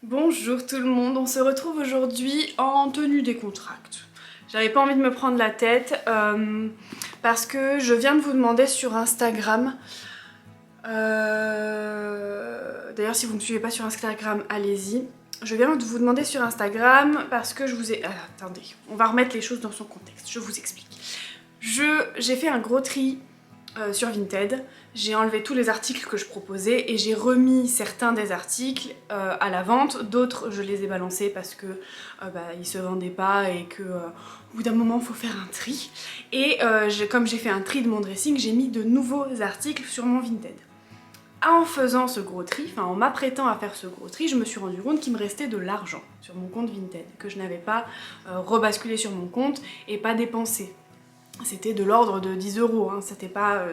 Bonjour tout le monde, on se retrouve aujourd'hui en tenue décontracte. J'avais pas envie de me prendre la tête parce que je viens de vous demander sur Instagram. D'ailleurs, si vous ne me suivez pas sur Instagram, allez-y. Je viens de vous demander sur Instagram parce que je vous ai... attendez, on va remettre les choses dans son contexte, je vous explique. J'ai fait un gros tri sur Vinted, j'ai enlevé tous les articles que je proposais et j'ai remis certains des articles à la vente, d'autres je les ai balancés parce que ils se vendaient pas et que au bout d'un moment il faut faire un tri. Et comme j'ai fait un tri de mon dressing, j'ai mis de nouveaux articles sur mon Vinted. En faisant ce gros tri, en m'apprêtant à faire ce gros tri, je me suis rendu compte qu'il me restait de l'argent sur mon compte Vinted, que je n'avais pas rebasculé sur mon compte et pas dépensé. C'était de l'ordre de 10 €, hein. C'était pas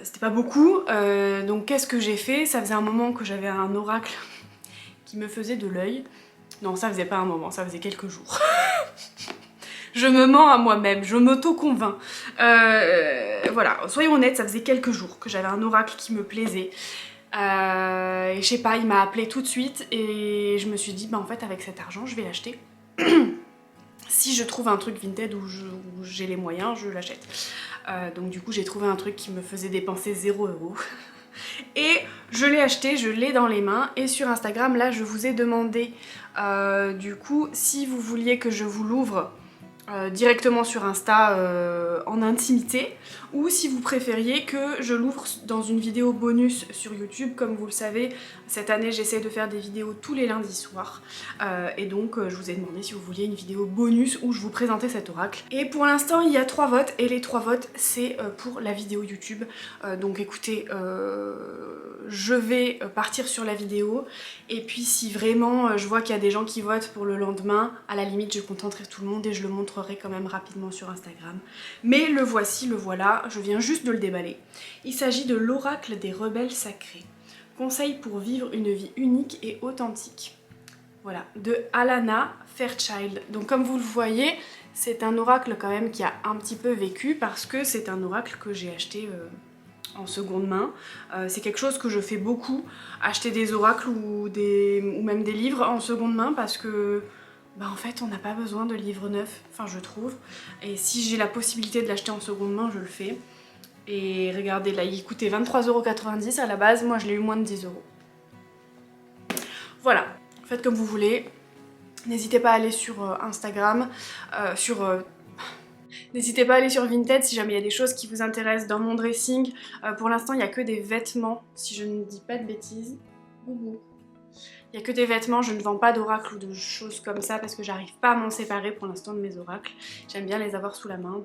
c'était pas beaucoup. Donc qu'est-ce que j'ai fait? Ça faisait un moment que j'avais un oracle qui me faisait de l'œil. Non, ça faisait pas un moment, ça faisait quelques jours. Je me mens à moi-même, je m'auto-convainc. Voilà, soyons honnêtes, ça faisait quelques jours que j'avais un oracle qui me plaisait. Et je sais pas, il m'a appelé tout de suite et je me suis dit, en fait, avec cet argent, je vais l'acheter. Si je trouve un truc Vinted où j'ai les moyens, je l'achète. Donc du coup j'ai trouvé un truc qui me faisait dépenser 0 €. Et je l'ai acheté, je l'ai dans les mains. Et sur Instagram, là je vous ai demandé du coup si vous vouliez que je vous l'ouvre directement sur Insta en intimité, ou si vous préfériez que je l'ouvre dans une vidéo bonus sur YouTube. Comme vous le savez, cette année j'essaie de faire des vidéos tous les lundis soirs et donc je vous ai demandé si vous vouliez une vidéo bonus où je vous présentais cet oracle. Et pour l'instant il y a 3 votes et les 3 votes c'est pour la vidéo YouTube. Donc écoutez, je vais partir sur la vidéo et puis si vraiment je vois qu'il y a des gens qui votent pour le lendemain, à la limite je contenterai tout le monde et je le montrerai quand même rapidement sur Instagram. Mais le voici, le voilà, je viens juste de le déballer. Il s'agit de l'oracle des rebelles sacrés. Conseil pour vivre une vie unique et authentique. Voilà, de Alana Fairchild. Donc comme vous le voyez, c'est un oracle quand même qui a un petit peu vécu parce que c'est un oracle que j'ai acheté en seconde main. C'est quelque chose que je fais beaucoup, acheter des oracles ou même des livres en seconde main parce que en fait on n'a pas besoin de livres neufs, je trouve. Et si j'ai la possibilité de l'acheter en seconde main, je le fais. Et regardez là, il coûtait 23,90 € à la base, moi je l'ai eu moins de 10 €. Voilà, faites comme vous voulez. N'hésitez pas à aller sur Instagram, n'hésitez pas à aller sur Vinted si jamais il y a des choses qui vous intéressent dans mon dressing. Pour l'instant, il n'y a que des vêtements, si je ne dis pas de bêtises. Boubou. Il n'y a que des vêtements, je ne vends pas d'oracles ou de choses comme ça parce que j'arrive pas à m'en séparer pour l'instant de mes oracles. J'aime bien les avoir sous la main,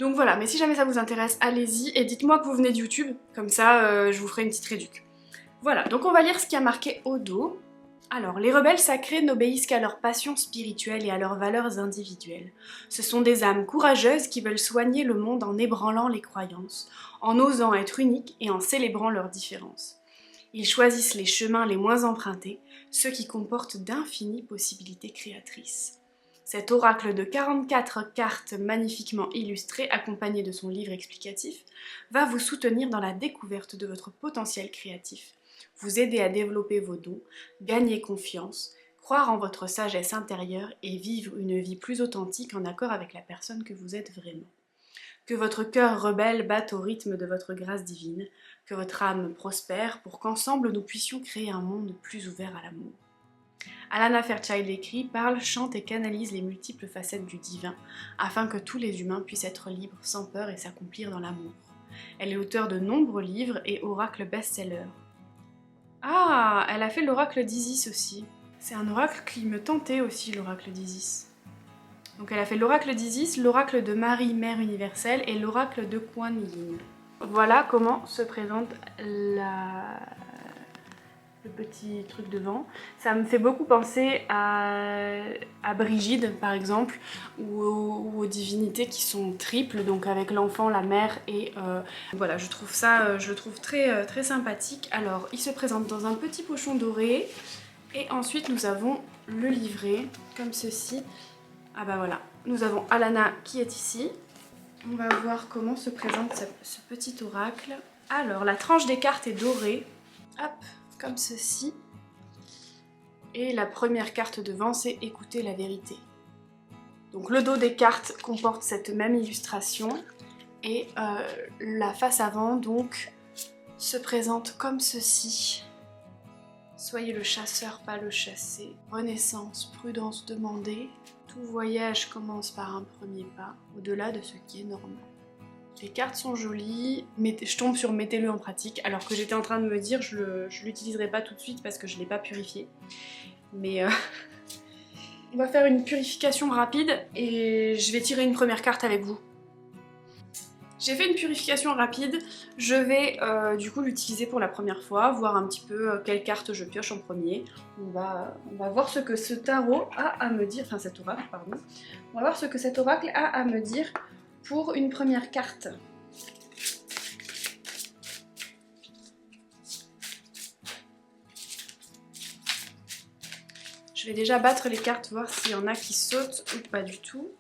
donc voilà. Mais si jamais ça vous intéresse, allez-y et dites-moi que vous venez de YouTube, comme ça je vous ferai une petite réduc. Voilà, donc on va lire ce qui a marqué au dos. Alors, les rebelles sacrés n'obéissent qu'à leurs passions spirituelles et à leurs valeurs individuelles. Ce sont des âmes courageuses qui veulent soigner le monde en ébranlant les croyances, en osant être uniques et en célébrant leurs différences. Ils choisissent les chemins les moins empruntés, ceux qui comportent d'infinies possibilités créatrices. Cet oracle de 44 cartes magnifiquement illustrées, accompagné de son livre explicatif, va vous soutenir dans la découverte de votre potentiel créatif, vous aider à développer vos dons, gagner confiance, croire en votre sagesse intérieure et vivre une vie plus authentique en accord avec la personne que vous êtes vraiment. Que votre cœur rebelle batte au rythme de votre grâce divine, que votre âme prospère pour qu'ensemble nous puissions créer un monde plus ouvert à l'amour. Alana Fairchild écrit, parle, chante et canalise les multiples facettes du divin afin que tous les humains puissent être libres sans peur et s'accomplir dans l'amour. Elle est l'auteure de nombreux livres et oracles best-sellers. Ah, elle a fait l'oracle d'Isis aussi. C'est un oracle qui me tentait aussi, l'oracle d'Isis. Donc elle a fait l'oracle d'Isis, l'oracle de Marie, Mère universelle et l'oracle de Kuan Yin. Voilà comment se présente le petit truc devant. Ça me fait beaucoup penser à Brigide par exemple, ou aux divinités qui sont triples, donc avec l'enfant, la mère et voilà, je trouve ça, je le trouve très, très sympathique. Alors il se présente dans un petit pochon doré et ensuite nous avons le livret comme ceci. Ah bah voilà, nous avons Alana qui est ici. On va voir comment se présente ce petit oracle. Alors la tranche des cartes est dorée. Hop, comme ceci. Et la première carte devant, c'est écouter la vérité. Donc le dos des cartes comporte cette même illustration et la face avant donc se présente comme ceci. Soyez le chasseur, pas le chassé. Renaissance, prudence demandée. Tout voyage commence par un premier pas, au-delà de ce qui est normal. Les cartes sont jolies, je tombe sur mettez-le en pratique, alors que j'étais en train de me dire je l'utiliserai pas tout de suite parce que je l'ai pas purifié. Mais on va faire une purification rapide et je vais tirer une première carte avec vous. J'ai fait une purification rapide, je vais du coup l'utiliser pour la première fois, voir un petit peu quelle carte je pioche en premier. On va voir ce que ce tarot a à me dire, enfin cet oracle, pardon. On va voir ce que cet oracle a à me dire pour une première carte. Je vais déjà battre les cartes, voir s'il y en a qui sautent ou pas du tout.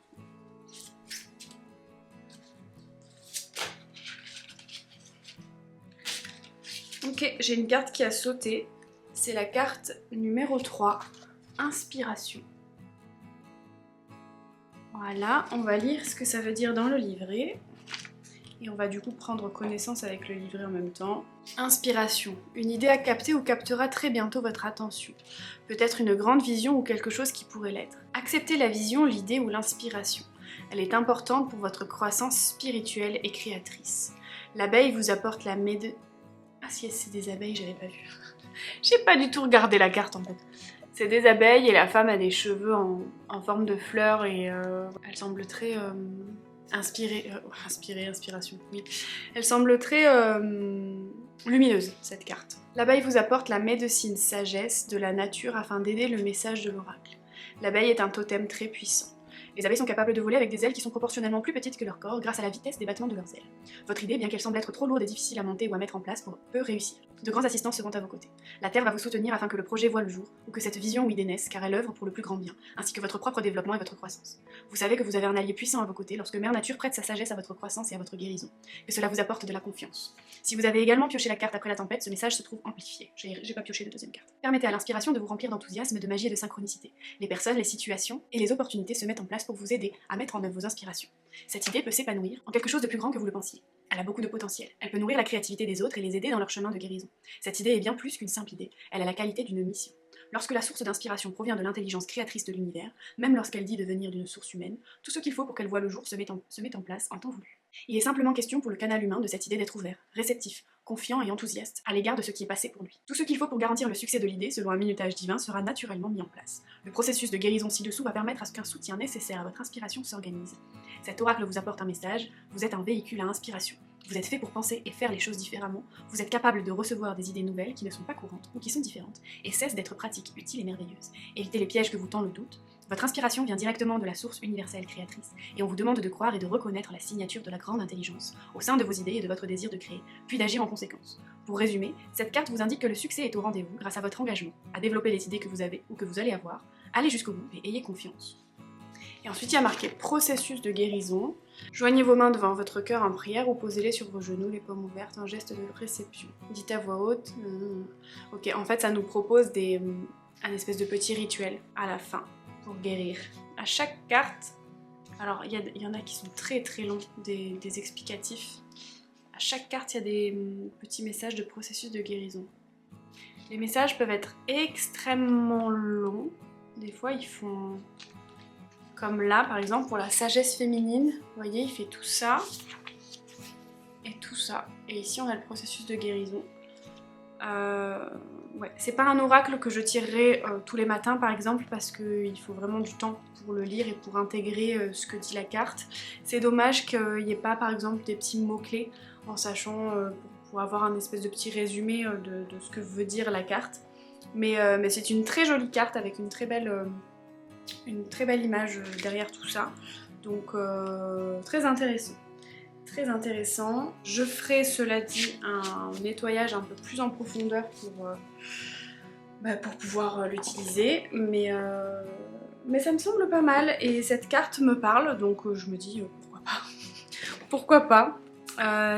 Ok, j'ai une carte qui a sauté. C'est la carte numéro 3, Inspiration. Voilà, on va lire ce que ça veut dire dans le livret. Et on va du coup prendre connaissance avec le livret en même temps. Inspiration. Une idée à capter ou captera très bientôt votre attention. Peut-être une grande vision ou quelque chose qui pourrait l'être. Acceptez la vision, l'idée ou l'inspiration. Elle est importante pour votre croissance spirituelle et créatrice. L'abeille vous apporte la méde... Ah si, c'est des abeilles, j'avais pas vu. J'ai pas du tout regardé la carte en fait. C'est des abeilles et la femme a des cheveux en forme de fleurs et elle semble très... inspiration, oui. Elle semble très lumineuse, cette carte. L'abeille vous apporte la médecine sagesse de la nature afin d'aider le message de l'oracle. L'abeille est un totem très puissant. Les abeilles sont capables de voler avec des ailes qui sont proportionnellement plus petites que leur corps grâce à la vitesse des battements de leurs ailes. Votre idée, bien qu'elle semble être trop lourde et difficile à monter ou à mettre en place, peut réussir. De grands assistants seront à vos côtés. La Terre va vous soutenir afin que le projet voie le jour, ou que cette vision ou idée naisse, car elle œuvre pour le plus grand bien, ainsi que votre propre développement et votre croissance. Vous savez que vous avez un allié puissant à vos côtés lorsque Mère Nature prête sa sagesse à votre croissance et à votre guérison, que cela vous apporte de la confiance. Si vous avez également pioché la carte après la tempête, ce message se trouve amplifié. J'ai pas pioché de deuxième carte. Permettez à l'inspiration de vous remplir d'enthousiasme, de magie et de synchronicité. Les personnes, les situations et les opportunités se mettent en place pour vous aider à mettre en œuvre vos inspirations. Cette idée peut s'épanouir en quelque chose de plus grand que vous le pensiez. Elle a beaucoup de potentiel. Elle peut nourrir la créativité des autres et les aider dans leur chemin de guérison. Cette idée est bien plus qu'une simple idée. Elle a la qualité d'une mission. Lorsque la source d'inspiration provient de l'intelligence créatrice de l'univers, même lorsqu'elle dit de venir d'une source humaine, tout ce qu'il faut pour qu'elle voie le jour se met en place en temps voulu. Il est simplement question pour le canal humain de cette idée d'être ouvert, réceptif, confiant et enthousiaste à l'égard de ce qui est passé pour lui. Tout ce qu'il faut pour garantir le succès de l'idée, selon un minutage divin, sera naturellement mis en place. Le processus de guérison ci-dessous va permettre à ce qu'un soutien nécessaire à votre inspiration s'organise. Cet oracle vous apporte un message, vous êtes un véhicule à inspiration. Vous êtes fait pour penser et faire les choses différemment, vous êtes capable de recevoir des idées nouvelles qui ne sont pas courantes ou qui sont différentes, et cessent d'être pratiques, utiles et merveilleuses. Évitez les pièges que vous tend le doute. Votre inspiration vient directement de la source universelle créatrice, et on vous demande de croire et de reconnaître la signature de la grande intelligence, au sein de vos idées et de votre désir de créer, puis d'agir en conséquence. Pour résumer, cette carte vous indique que le succès est au rendez-vous grâce à votre engagement, à développer les idées que vous avez ou que vous allez avoir, allez jusqu'au bout et ayez confiance. Et ensuite il y a marqué processus de guérison. Joignez vos mains devant votre cœur en prière ou posez-les sur vos genoux, les paumes ouvertes, un geste de réception. Dites à voix haute. Ok, en fait ça nous propose un espèce de petit rituel à la fin pour guérir. À chaque carte, alors il y en a qui sont très très longs, des explicatifs. À chaque carte il y a des petits messages de processus de guérison. Les messages peuvent être extrêmement longs. Des fois ils font... Comme là, par exemple, pour la sagesse féminine, vous voyez, il fait tout ça et tout ça. Et ici, on a le processus de guérison. Ouais, c'est pas un oracle que je tirerai tous les matins, par exemple, parce qu'il faut vraiment du temps pour le lire et pour intégrer ce que dit la carte. C'est dommage qu'il n'y ait pas, par exemple, des petits mots-clés en sachant pour avoir un espèce de petit résumé de ce que veut dire la carte. Mais c'est une très jolie carte avec une très belle image derrière tout ça, donc très intéressant. Très intéressant. Je ferai, cela dit, un nettoyage un peu plus en profondeur pour pouvoir l'utiliser, mais ça me semble pas mal et cette carte me parle, donc je me dis pourquoi pas. Pourquoi pas.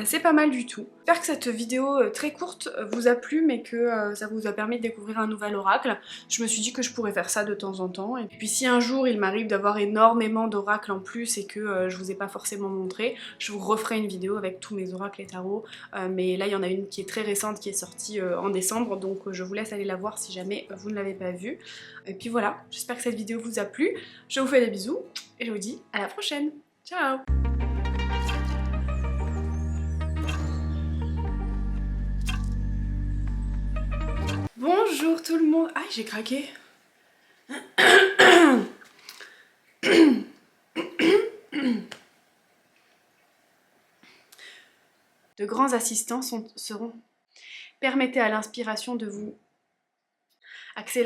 C'est pas mal du tout. J'espère que cette vidéo très courte vous a plu mais que ça vous a permis de découvrir un nouvel oracle. Je me suis dit que je pourrais faire ça de temps en temps. Et puis si un jour il m'arrive d'avoir énormément d'oracles en plus et que je vous ai pas forcément montré, je vous referai une vidéo avec tous mes oracles et tarots. Mais là il y en a une qui est très récente qui est sortie en décembre, donc je vous laisse aller la voir si jamais vous ne l'avez pas vue. Et puis voilà, j'espère que cette vidéo vous a plu. Je vous fais des bisous et je vous dis à la prochaine. Ciao! Bonjour tout le monde. Aïe, j'ai craqué. De grands assistants seront. Permettez à l'inspiration de vous. Accès.